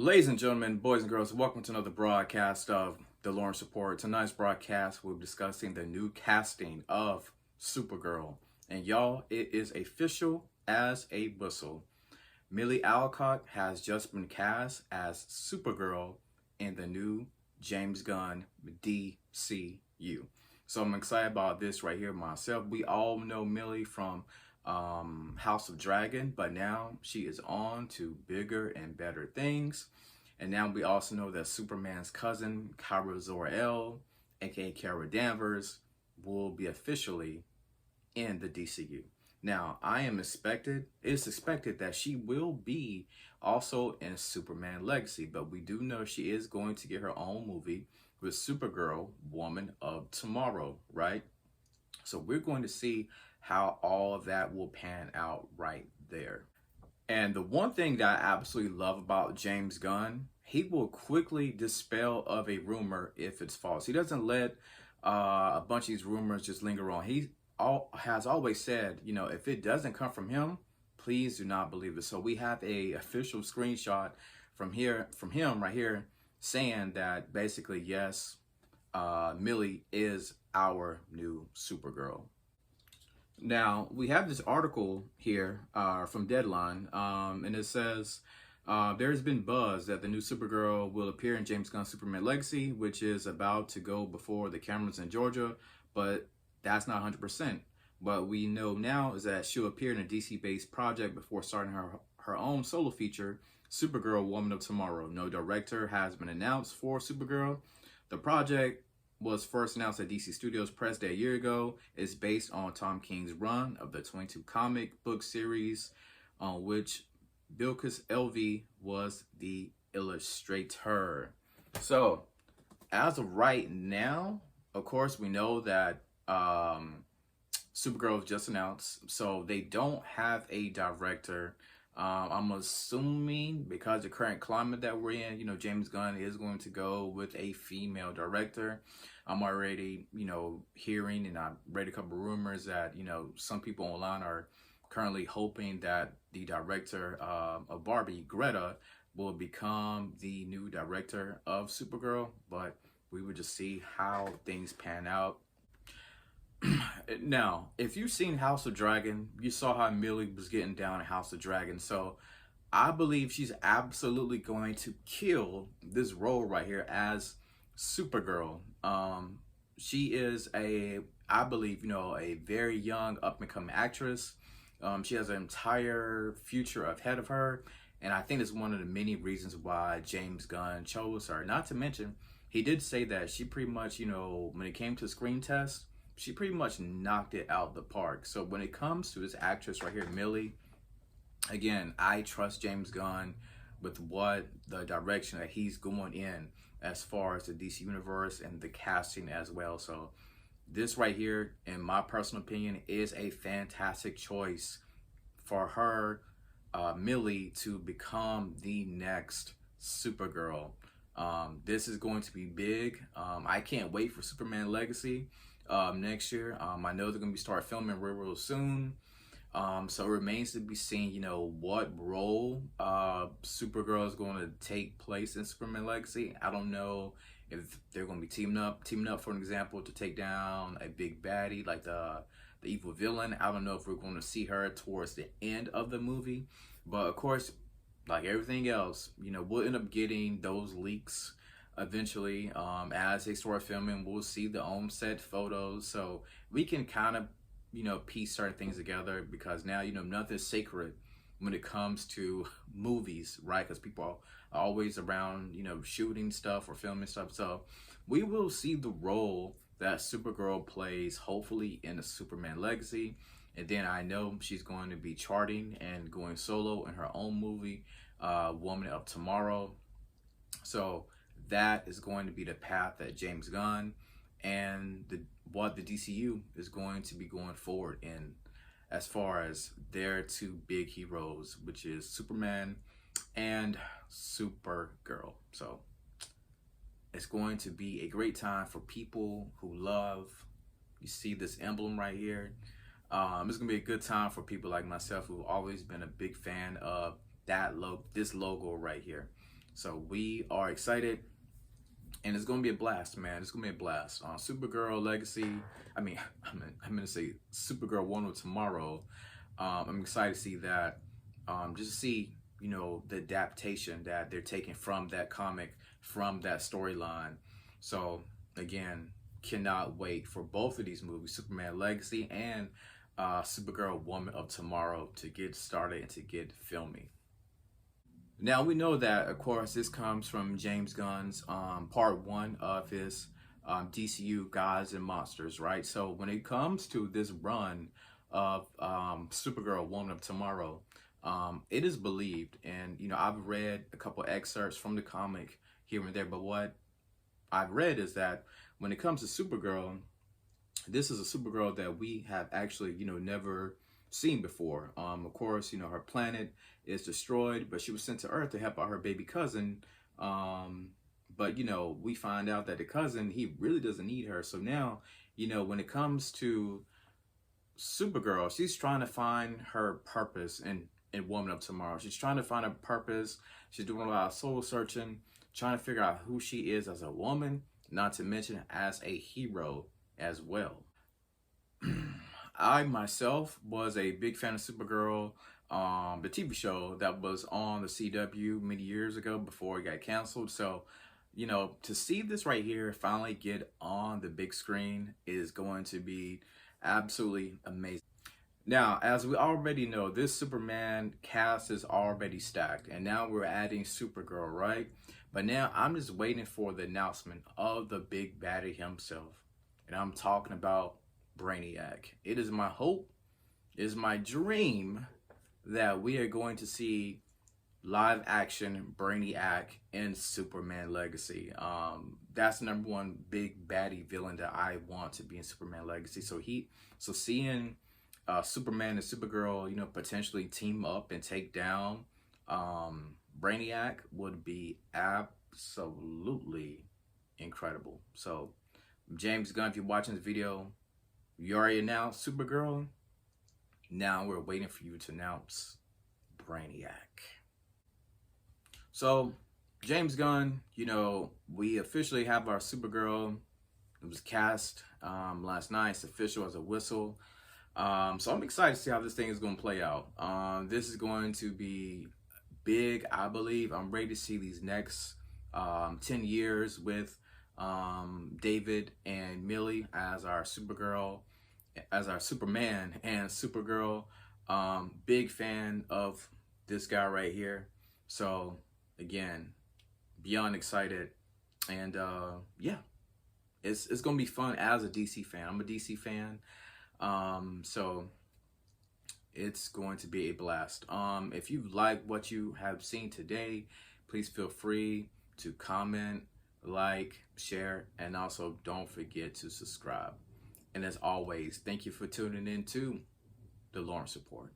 Ladies and gentlemen, boys and girls, welcome to another broadcast of The Lawrence Report. Tonight's broadcast, we'll be discussing the new casting of Supergirl. And y'all, it is official as a whistle. Millie Alcock has just been cast as Supergirl in the new James Gunn DCU. So I'm excited about this right here myself. We all know Millie from House of Dragon, but now she is on to bigger and better things. And now we also know that Superman's cousin, Kara Zor-El, aka Kara Danvers, will be officially in the DCU. Now, it's expected that she will be also in Superman Legacy, but we do know she is going to get her own movie with Supergirl, Woman of Tomorrow, right? So we're going to see how all of that will pan out right there. And the one thing that I absolutely love about James Gunn, he will quickly dispel of a rumor if it's false. He doesn't let a bunch of these rumors just linger on. He has always said, you know, if it doesn't come from him, please do not believe it. So we have a official screenshot from him right here saying that basically, yes, Millie is our new Supergirl. Now, we have this article here from Deadline, and it says, there's been buzz that the new Supergirl will appear in James Gunn's Superman Legacy, which is about to go before the cameras in Georgia, but that's not 100%. What we know now is that she'll appear in a DC-based project before starting her own solo feature, Supergirl, Woman of Tomorrow. No director has been announced for Supergirl. The project was first announced at DC Studios press day a year ago. It's based on Tom King's run of the 22 comic book series, on which Bilquis Elvey was the illustrator. So, as of right now, of course, we know that Supergirl was just announced, so they don't have a director. I'm assuming because the current climate that we're in, you know, James Gunn is going to go with a female director. I'm already, you know, hearing, and I've read a couple of rumors that, you know, some people online are currently hoping that the director of Barbie, Greta, will become the new director of Supergirl, but we would just see how things pan out. Now, if you've seen House of Dragon, you saw how Millie was getting down in House of Dragon. So I believe she's absolutely going to kill this role right here as Supergirl. She is I believe, you know, a very young up-and-coming actress. She has an entire future ahead of her. And I think it's one of the many reasons why James Gunn chose her. Not to mention, he did say that she pretty much, you know, when it came to screen test, she pretty much knocked it out the park. So when it comes to this actress right here, Millie, again, I trust James Gunn with what the direction that he's going in as far as the DCUniverse and the casting as well. So this right here, in my personal opinion, is a fantastic choice for her, Millie, to become the next Supergirl. This is going to be big. I can't wait for Superman Legacy next year. I know they're going to start filming real soon. So it remains to be seen, you know, what role Supergirl is going to take place in Superman Legacy. I don't know if they're going to be teaming up, for an example, to take down a big baddie like the evil villain. I don't know if we're going to see her towards the end of the movie. But of course, like everything else, you know, we'll end up getting those leaks eventually. As they start filming, we'll see the on-set photos, so we can kind of, you know, piece certain things together, because now, you know, nothing's sacred when it comes to movies, right? Because people are always around, you know, shooting stuff or filming stuff. So we will see the role that Supergirl plays, hopefully, in the Superman Legacy. And then I know she's going to be charting and going solo in her own movie, Woman of Tomorrow. So that is going to be the path that James Gunn and what the DCU is going to be going forward in, as far as their two big heroes, which is Superman and Supergirl. So it's going to be a great time for people who love, you see this emblem right here. It's gonna be a good time for people like myself who've always been a big fan of this logo right here. So we are excited, and it's gonna be a blast, man. It's gonna be a blast. Supergirl Legacy. I mean, I'm gonna say Supergirl One of Tomorrow. I'm excited to see that. Just to see, you know, the adaptation that they're taking from that comic, from that storyline. So again, cannot wait for both of these movies, Superman Legacy and Supergirl Woman of Tomorrow, to get started and to get filming. Now we know that, of course, this comes from James Gunn's part one of his DCU Gods and Monsters, right? So when it comes to this run of Supergirl Woman of Tomorrow, it is believed, and you know, I've read a couple excerpts from the comic here and there, but what I've read is that when it comes to Supergirl, this is a Supergirl that we have actually, you know, never seen before. Of course, you know, her planet is destroyed, but she was sent to Earth to help out her baby cousin. But, you know, we find out that the cousin, he really doesn't need her. So now, you know, when it comes to Supergirl, she's trying to find her purpose in Woman of Tomorrow. She's trying to find her purpose. She's doing a lot of soul searching, trying to figure out who she is as a woman, not to mention as a hero as well. I myself was a big fan of Supergirl, the TV show that was on the CW many years ago before it got canceled. So, you know, to see this right here finally get on the big screen is going to be absolutely amazing. Now, as we already know, this Superman cast is already stacked, and now we're adding Supergirl, right? But now I'm just waiting for the announcement of the big baddie himself, and I'm talking about Brainiac. It is my hope, it is my dream that we are going to see live action Brainiac in Superman Legacy. That's the number one big baddie villain that I want to be in Superman Legacy. So seeing Superman and Supergirl, you know, potentially team up and take down Brainiac would be absolutely incredible. So James Gunn, if you're watching this video, you already announced Supergirl. Now we're waiting for you to announce Brainiac. So James Gunn, you know, we officially have our Supergirl. It was cast last night. It's official as a whistle. So I'm excited to see how this thing is going to play out. This is going to be big, I believe. I'm ready to see these next 10 years with David and Millie as our Supergirl, as our Superman and Supergirl. Big fan of this guy right here. So again, beyond excited, and yeah, it's gonna be fun as a DC fan. I'm a DC fan, so it's going to be a blast. If you like what you have seen today, please feel free to comment, like, share, and also don't forget to subscribe. And as always, thank you for tuning in to the Lawrence Report.